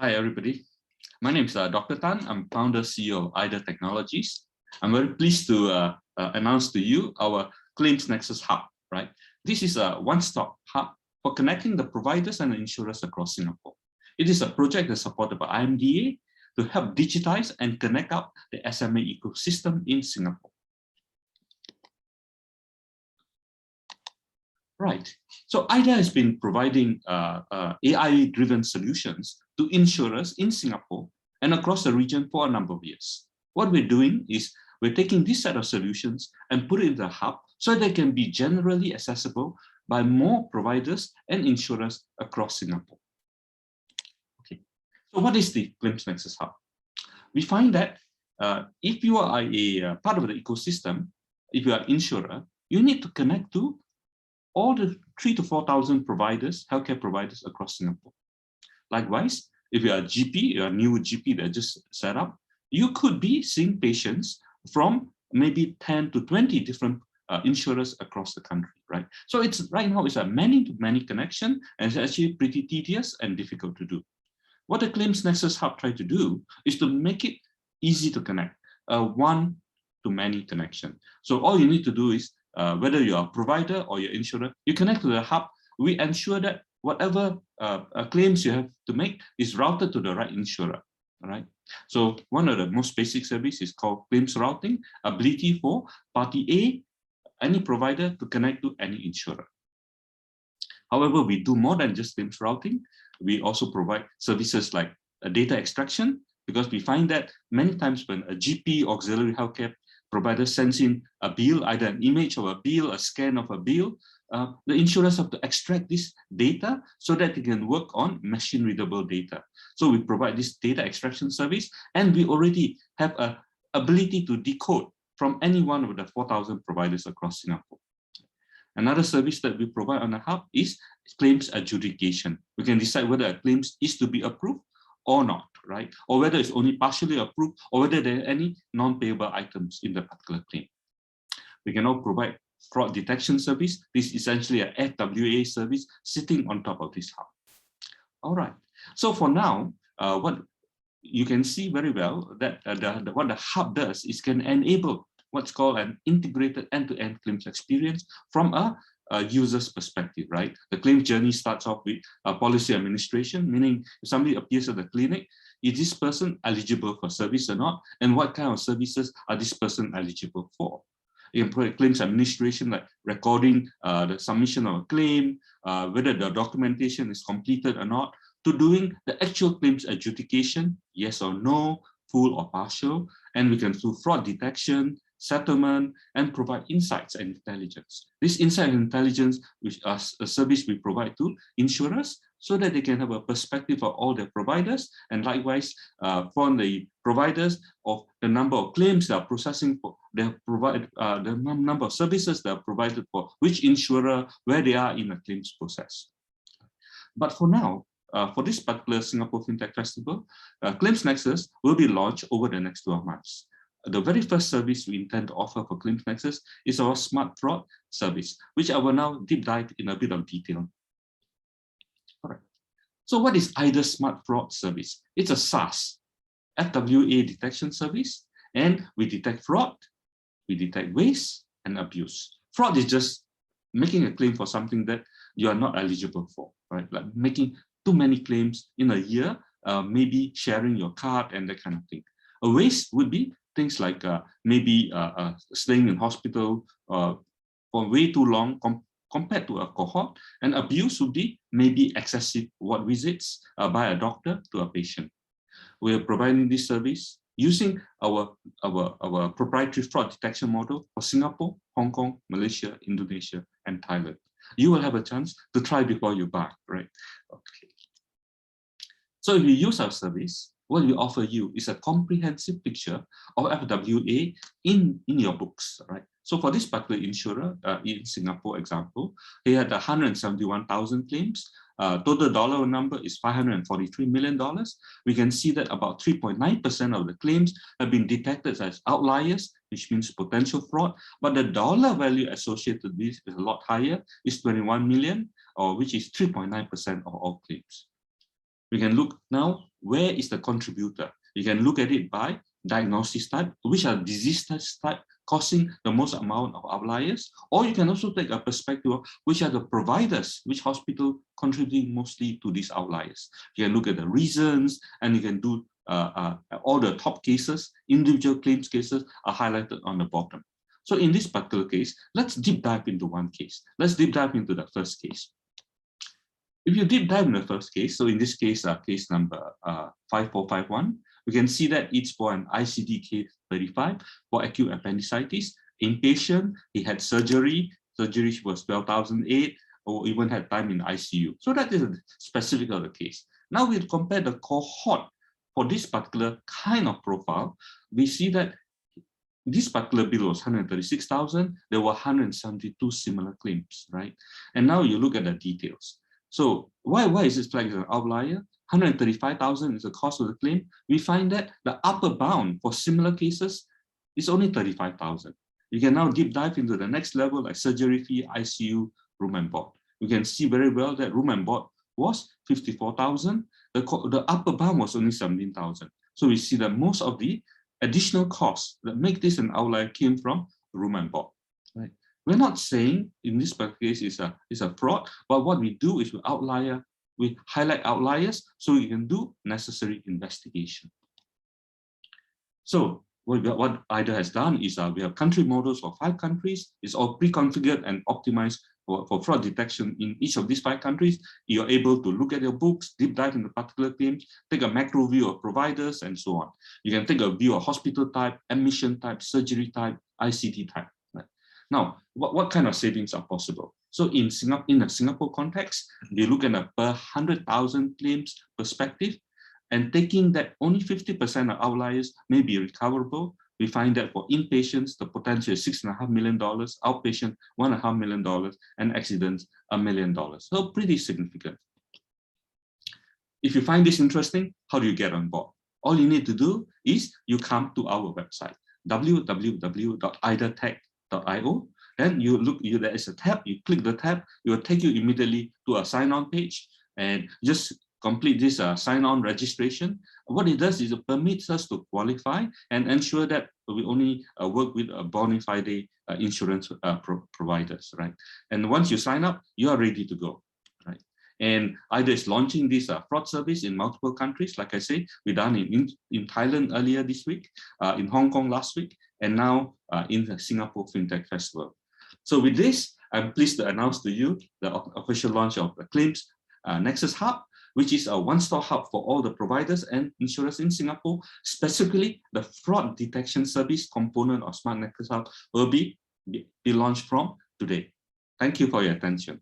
Hi, everybody. My name is Dr. Tan. I'm founder CEO of AIDA Technologies. I'm very pleased to announce to you our ClaimsNexus hub, right? This is a one-stop hub for connecting the providers and the insurers across Singapore. It is a project that's supported by IMDA to help digitize and connect up the SMA ecosystem in Singapore. Right. So AIDA has been providing AI-driven solutions to insurers in Singapore and across the region for a number of years. What we're doing is we're taking this set of solutions and put it in the hub so they can be generally accessible by more providers and insurers across Singapore. Okay. So what is the ClaimsNexus hub? We find that if you are a part of the ecosystem, if you are an insurer, you need to connect to all the 3,000 to 4,000 providers, healthcare providers across Singapore. Likewise, if you're a GP, you're a new GP that just set up, you could be seeing patients from maybe 10 to 20 different insurers across the country, right? So it's right now it's a many-to-many connection, and it's actually pretty tedious and difficult to do. What the ClaimsNexus hub tried to do is to make it easy to connect, a one-to-many connection. So all you need to do is whether you're a provider or you're insurer, you connect to the hub. We ensure that whatever claims you have to make is routed to the right insurer. All right. So one of the most basic service is called claims routing, ability for party A, any provider, to connect to any insurer. However, we do more than just claims routing. We also provide services like data extraction, because we find that many times when a GP auxiliary healthcare provider sends in a bill, either an image of a bill, a scan of a bill, the insurers have to extract this data so that they can work on machine readable data. So we provide this data extraction service, and we already have an ability to decode from any one of the 4,000 providers across Singapore. Another service that we provide on the hub is claims adjudication. We can decide whether a claim is to be approved or not, right? Or whether it's only partially approved, or whether there are any non-payable items in the particular claim. We can now provide fraud detection service. This is essentially a FWA service sitting on top of this hub. All right. So for now, what you can see very well that what the hub does is can enable what's called an integrated end-to-end claims experience from a user's perspective, right? The claim journey starts off with policy administration, meaning if somebody appears at the clinic, is this person eligible for service or not? And what kind of services are this person eligible for? You can put claims administration, like recording the submission of a claim, whether the documentation is completed or not, to doing the actual claims adjudication, yes or no, full or partial, and we can do fraud detection, settlement, and provide insights and intelligence. This insight and intelligence, which is a service we provide to insurers, so that they can have a perspective of all their providers, and likewise for the providers of the number of claims they are processing for, they provide the number of services that are provided for which insurer, where they are in the claims process. But for now, for this particular Singapore FinTech Festival, ClaimsNexus will be launched over the next 12 months. The very first service we intend to offer for ClaimsNexus is our Smart Fraud service, which I will now deep dive in a bit of detail. All right. So what is AIDA Smart Fraud service? It's a SaaS, FWA detection service, and we detect fraud, we detect waste and abuse. Fraud is just making a claim for something that you are not eligible for, right? Like making too many claims in a year, maybe sharing your card and that kind of thing. A waste would be things like maybe staying in hospital for way too long compared to a cohort, and abuse would be maybe excessive ward visits by a doctor to a patient. We are providing this service using our proprietary fraud detection model for Singapore, Hong Kong, Malaysia, Indonesia, and Thailand. You will have a chance to try before you buy, right? Okay. So if you use our service, what we offer you is a comprehensive picture of FWA in your books, right? So for this particular insurer, in Singapore example, they had 171,000 claims. Total dollar number is $543 million. We can see that about 3.9% of the claims have been detected as outliers, which means potential fraud. But the dollar value associated with this is a lot higher, is 21 million, or which is 3.9% of all claims. We can look now, where is the contributor? You can look at it by diagnosis type, which are disease type causing the most amount of outliers, or you can also take a perspective of which are the providers, which hospital contributing mostly to these outliers. You can look at the reasons, and you can do all the top cases, individual claims cases are highlighted on the bottom. So in this particular case, let's deep dive into one case. Let's deep dive into the first case. If you deep dive in the first case, so in this case, case number 5451, we can see that it's for an ICD-35 for acute appendicitis. Inpatient, he had surgery. Surgery was 12,008, or even had time in ICU. So that is a specific of the case. Now we compare the cohort for this particular kind of profile. We see that this particular bill was 136,000. There were 172 similar claims, right? And now you look at the details. So why is this flagged as an outlier? 135,000 is the cost of the claim. We find that the upper bound for similar cases is only 35,000. You can now deep dive into the next level, like surgery fee, ICU, room and board. You can see very well that room and board was 54,000. The upper bound was only 17,000. So we see that most of the additional costs that make this an outlier came from room and board. Right? We're not saying in this case is a fraud, but what we do is we highlight outliers so we can do necessary investigation. So what AIDA has done is we have country models for 5 countries. It's all pre-configured and optimized for fraud detection in each of these 5 countries. You're able to look at your books, deep dive into particular claims, take a macro view of providers, and so on. You can take a view of hospital type, admission type, surgery type, ICT type. Right? Now, what kind of savings are possible? So in a Singapore context, you look at a per 100,000 claims perspective, and taking that only 50% of outliers may be recoverable. We find that for inpatients, the potential is $6.5 million, outpatient, $1.5 million, and accidents, $1 million. So pretty significant. If you find this interesting, how do you get on board? All you need to do is you come to our website, www.aidatech.io. Then there is a tab, you click the tab, it will take you immediately to a sign-on page, and just complete this sign-on registration. What it does is it permits us to qualify and ensure that we only work with bona fide insurance providers, right? And once you sign up, you are ready to go, right? And AIDA is launching this fraud service in multiple countries. Like I say, we done in Thailand earlier this week, in Hong Kong last week, and now in the Singapore FinTech Festival. So with this, I'm pleased to announce to you the official launch of the ClaimsNexus Hub, which is a one-stop hub for all the providers and insurers in Singapore. Specifically, the fraud detection service component of Smart Nexus Hub will be launched from today. Thank you for your attention.